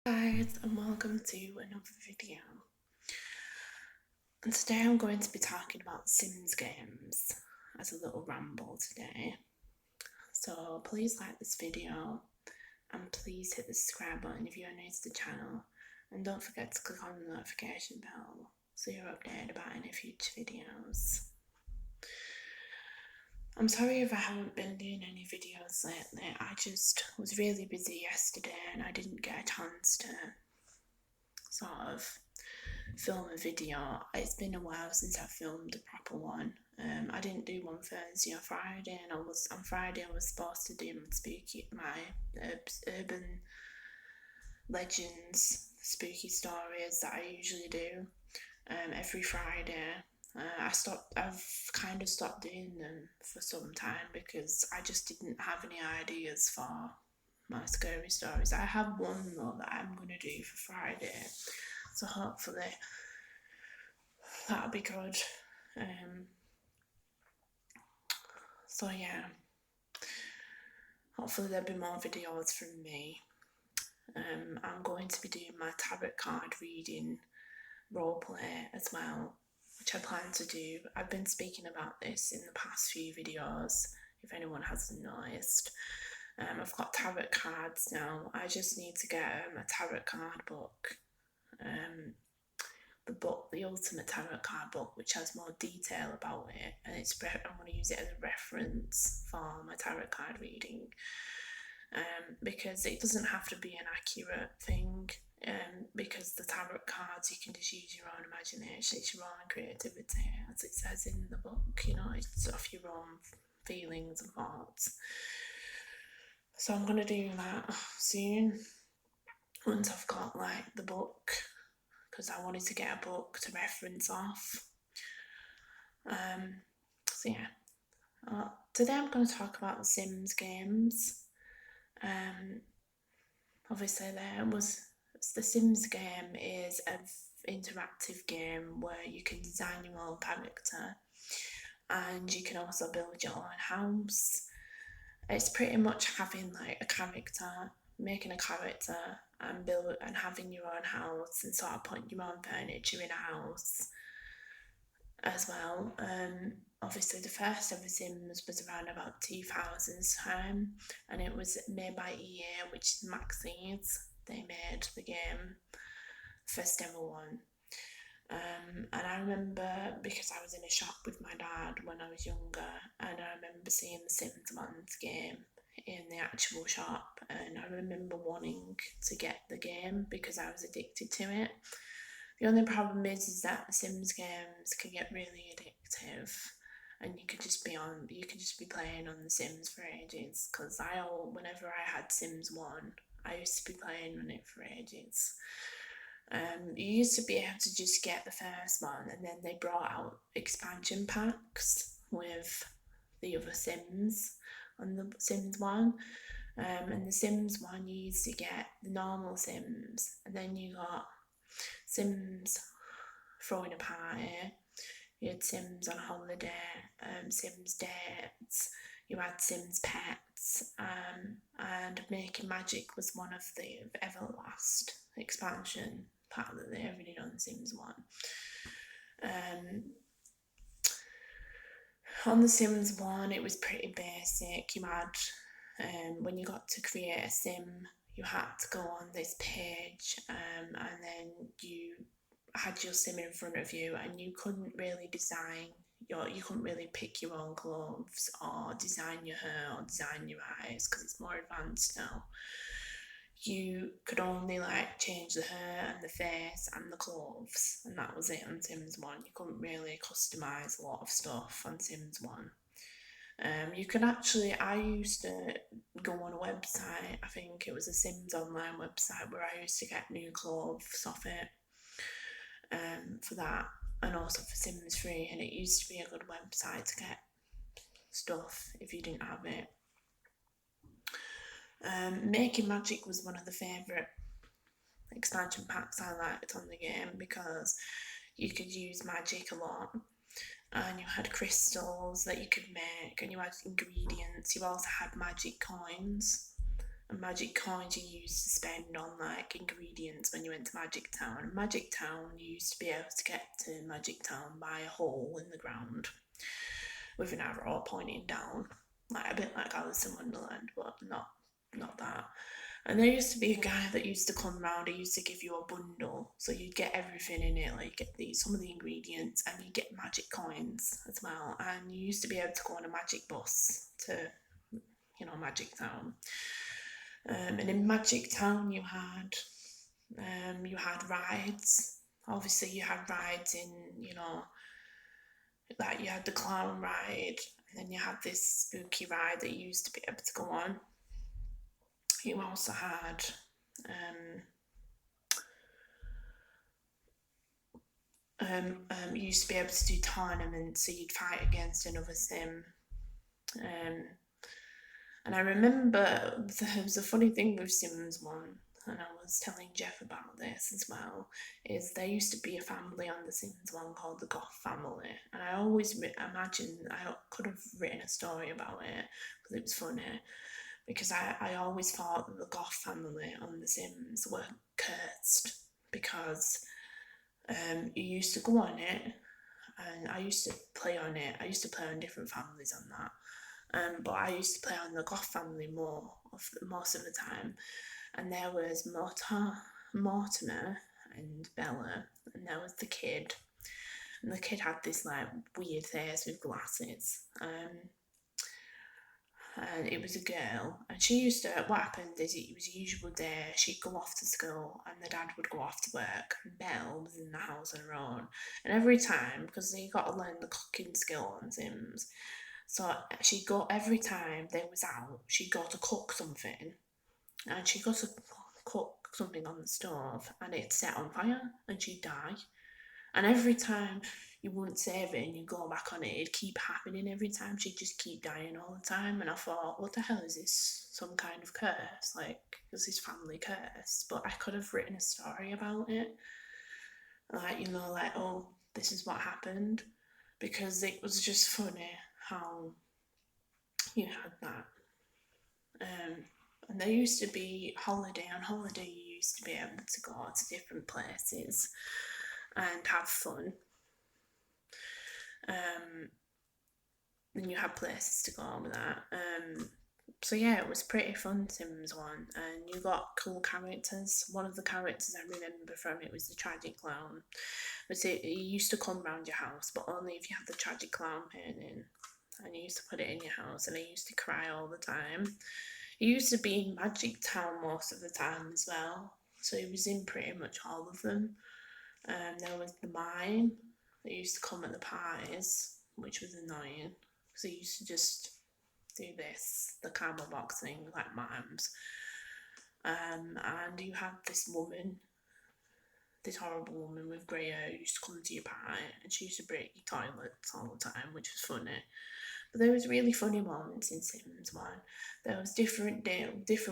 Guys, and welcome to another video. And today I'm going to be talking about Sims games as a little ramble today. So please like this video and please hit the subscribe button if you're new to the channel, and don't forget to click on the notification bell so you're updated about any future videos. I'm sorry if I haven't been doing any videos lately. I just was really busy yesterday and I didn't get a chance to sort of film a video. It's been a while since I filmed a proper one. I didn't do one Thursday or Friday, and on Friday I was supposed to do my urban legends spooky stories that I usually do every Friday. I've kind of stopped doing them for some time because I just didn't have any ideas for my scary stories. I have one though that I'm going to do for Friday, so hopefully that'll be good. So yeah, hopefully there'll be more videos from me. I'm going to be doing my tarot card reading roleplay as well, which I plan to do. I've been speaking about this in the past few videos, if anyone hasn't noticed. I've got tarot cards now. I just need to get a tarot card book. The Ultimate Tarot Card book, which has more detail about it, and I'm going to use it as a reference for my tarot card reading, because it doesn't have to be an accurate thing, because the tarot cards, you can just use your own imagination, it's your own creativity, as it says in the book, it's off your own feelings and thoughts. So I'm going to do that soon, once I've got the book, because I wanted to get a book to reference off. So yeah, today I'm going to talk about the Sims games. Obviously the Sims game is an interactive game where you can design your own character and you can also build your own house. It's pretty much having a character, making a character and having your own house and sort of putting your own furniture in a house as well. Obviously the first ever Sims was around about 2000's time, and it was made by EA, which is Maxis. They made the game, first ever one. And I remember, because I was in a shop with my dad when I was younger, and I remember seeing the Sims 1's game in the actual shop, and I remember wanting to get the game because I was addicted to it. The only problem is that Sims games can get really addictive, and you could just be playing on the Sims for ages, because whenever I had Sims 1, I used to be playing on it for ages. You used to be able to just get the first one, and then they brought out expansion packs with the other Sims on the Sims 1. And the Sims 1, you used to get the normal Sims, and then you got Sims throwing a party, you had Sims on holiday, Sims dates, you had Sims pets, and Making Magic was one of the Everlast expansion pack that they ever did on The Sims 1. On The Sims 1, it was pretty basic. You had, when you got to create a sim, you had to go on this page, and then you had your sim in front of you, and you couldn't really you couldn't really pick your own clothes or design your hair or design your eyes, because it's more advanced now. You could only change the hair and the face and the clothes, and that was it on Sims 1. You couldn't really customise a lot of stuff on Sims 1. You can actually, I used to go on a website, I think it was a Sims online website, where I used to get new clothes off it, for that, and also for Sims 3, and it used to be a good website to get stuff if you didn't have it. Making Magic was one of the favourite expansion packs I liked on the game, because you could use magic a lot, and you had crystals that you could make, and you had ingredients. You also had magic coins, and magic coins you used to spend on ingredients points when you went to Magic Town. Magic Town, you used to be able to get to Magic Town by a hole in the ground with an arrow pointing down, like a bit like Alice in Wonderland, but not that. And there used to be a guy that used to come round. He used to give you a bundle, so you'd get everything in it, like get some of the ingredients, and you get magic coins as well. And you used to be able to go on a magic bus to, Magic Town. And in Magic Town, you had rides. Obviously, you had rides in, like you had the clown ride, and then you had this spooky ride that you used to be able to go on. You also had you used to be able to do tournaments, so you'd fight against another sim. And I remember there was a funny thing with Sims 1, and I was telling Jeff about this as well, is there used to be a family on the Sims 1 called the Goth Family, and I always imagined I could have written a story about it because it was funny, because I always thought that the Goth family on The Sims were cursed, because you used to go on it, and I used to play on it. I used to play on different families on that, but I used to play on the Goth family most of the time, and there was Mortimer and Bella, and there was the kid, and the kid had this like weird face with glasses. And it was a girl, and she used to, what happened is it was a usual day, she'd go off to school and the dad would go off to work, and Belle was in the house on her own, and every time, because you got to learn the cooking skill on Sims, so she'd go, every time they was out, she'd go to cook something, and she'd go to cook something on the stove, and it'd set on fire, and she'd die. And every time you wouldn't save it and you go back on it, it'd keep happening every time. She'd just keep dying all the time. And I thought, what the hell is this? Some kind of curse? Like, is this family curse? But I could have written a story about it. Like, like, oh, this is what happened. Because it was just funny how you had that. And there used to be holiday. On holiday, you used to be able to go to different places and have fun. And you had places to go with that. So yeah, it was pretty fun, Sims 1, and you got cool characters. One of the characters I remember from it was the Tragic Clown. But he used to come round your house, but only if you had the Tragic Clown painting, and you used to put it in your house, and he used to cry all the time. He used to be in Magic Town most of the time as well, so he was in pretty much all of them. There was the mime that used to come at the parties, which was annoying, because he used to just do the camera box thing like mimes. And you had this woman, this horrible woman with grey hair, who used to come to your party, and she used to break your toilets all the time, which was funny. But there was really funny moments in Sims 1. There was different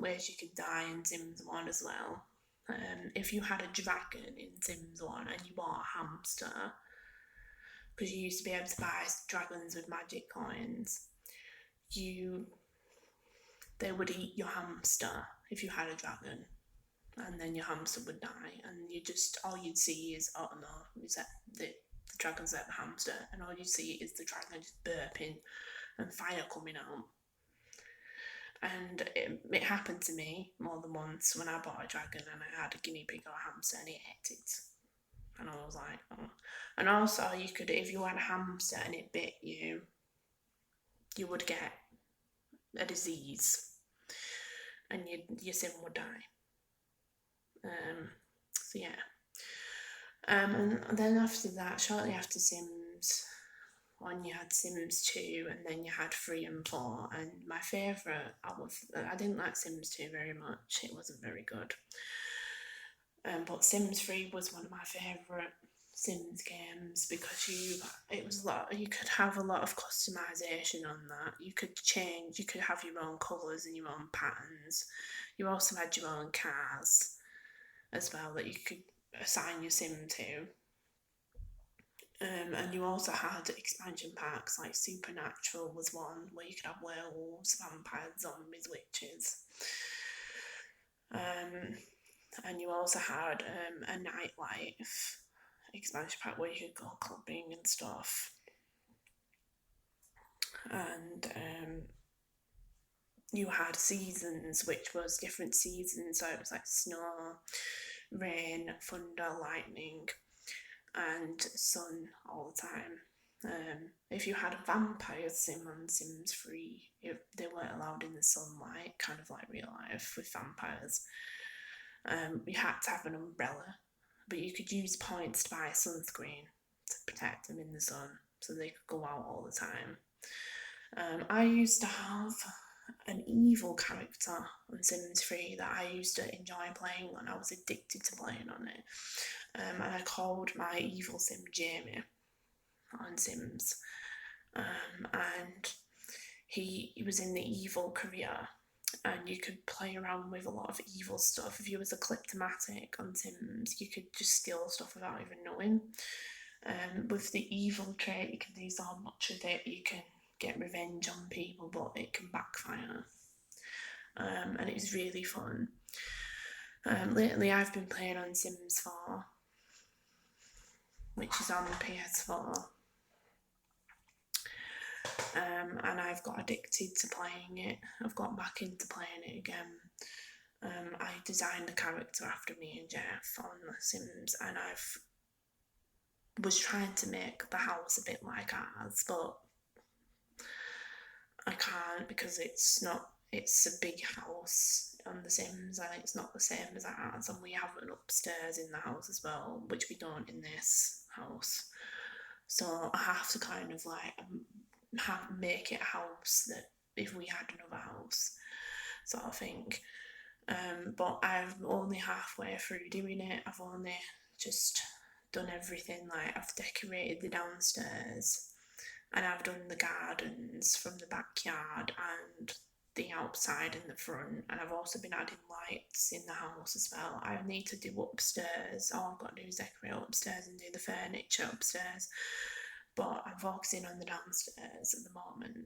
ways you could die in Sims 1 as well. If you had a dragon in Sims 1 and you bought a hamster, because you used to be able to buy dragons with magic coins, they would eat your hamster if you had a dragon, and then your hamster would die, and all you'd see is, oh no, is that the dragon's at the hamster, and all you'd see is the dragon just burping and fire coming out. And it happened to me more than once when I bought a dragon and I had a guinea pig or a hamster and it ate it. And I was like, oh. And also, you could, if you had a hamster and it bit you, you would get a disease and your sim would die. So yeah. And then after that, shortly after Sims 1, you had Sims 2, and then you had 3 and 4. And my favourite, I didn't like Sims 2 very much. It wasn't very good. But Sims 3 was one of my favourite Sims games, because you could have a lot of customization on that. You could have your own colours and your own patterns. You also had your own cars as well that you could assign your sim to. And you also had expansion packs, like Supernatural was one, where you could have werewolves, vampires, zombies, witches. And you also had a nightlife expansion pack where you could go clubbing and stuff. And you had seasons, which was different seasons. So it was like snow, rain, thunder, lightning, and sun all the time. If you had a vampire sim on Sims 3, they weren't allowed in the sunlight, kind of like real life with vampires. You had to have an umbrella, but you could use points to buy sunscreen to protect them in the sun so they could go out all the time. I used to have an evil character on Sims 3 that I used to enjoy playing on. I was addicted to playing on it. And I called my evil sim Jamie on Sims. And he was in the evil career, and you could play around with a lot of evil stuff. If you was a kleptomatic on Sims, you could just steal stuff without even knowing. With the evil trait, you can do so much with it. You can get revenge on people, but it can backfire. And it was really fun. Lately, I've been playing on Sims 4, which is on the PS4. And I've got addicted to playing it. I've got back into playing it again. I designed a character after me and Jeff on The Sims, and I've was trying to make the house a bit like ours, but I can't because it's a big house on The Sims, and it's not the same as ours, and we have an upstairs in the house as well, which we don't in this house. So I have to kind of like make it a house that if we had another house, sort of thing. But I'm only halfway through doing it. I've only just done everything. Like, I've decorated the downstairs, and I've done the gardens from the backyard and the outside and the front, and I've also been adding lights in the house as well. I need to do upstairs. All I've got to do is decorate upstairs and do the furniture upstairs, but I'm focusing on the downstairs at the moment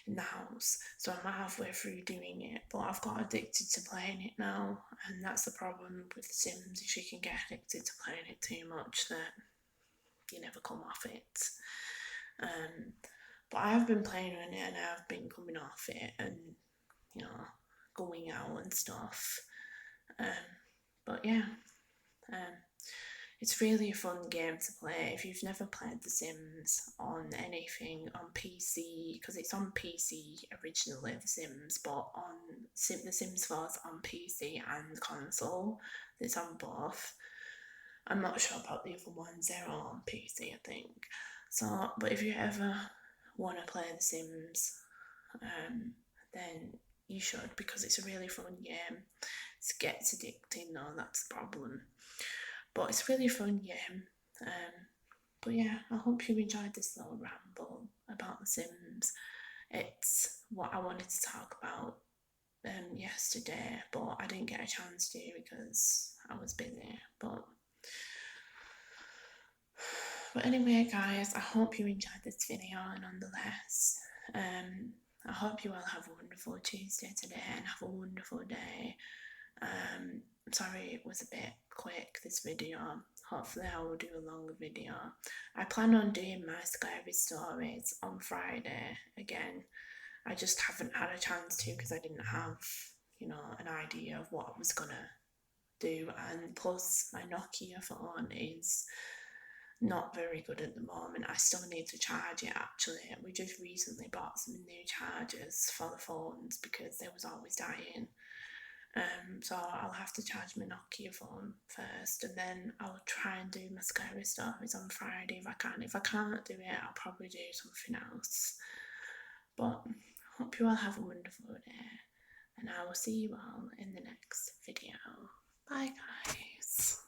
in the house, so I'm halfway through doing it, but I've got addicted to playing it now, and that's the problem with The Sims. If you can get addicted to playing it too much, that you never come off it. But I have been playing on it, and I've been coming off it, and going out and stuff. But yeah, it's really a fun game to play. If you've never played The Sims on anything on PC, because it's on PC originally, The Sims, but The Sims 4 is on PC and console. It's on both. I'm not sure about the other ones. They're all on PC, I think. So, but if you ever want to play The Sims, then you should, because it's a really fun game. It gets addicting though, that's the problem. But it's a really fun game. But yeah, I hope you enjoyed this little ramble about The Sims. It's what I wanted to talk about yesterday, but I didn't get a chance to because I was busy. But anyway, guys, I hope you enjoyed this video nonetheless. I hope you all have a wonderful Tuesday today and have a wonderful day. Sorry it was a bit quick, this video. Hopefully I will do a longer video. I plan on doing my scary stories on Friday again. I just haven't had a chance to because I didn't have, an idea of what I was gonna do, and plus my Nokia phone is not very good at the moment. I still need to charge it actually. We just recently bought some new chargers for the phones because they was always dying. So I'll have to charge my Nokia phone first, and then I'll try and do my scary stories on Friday if I can. If I can't do it, I'll probably do something else. But hope you all have a wonderful day, and I will see you all in the next video. Bye guys.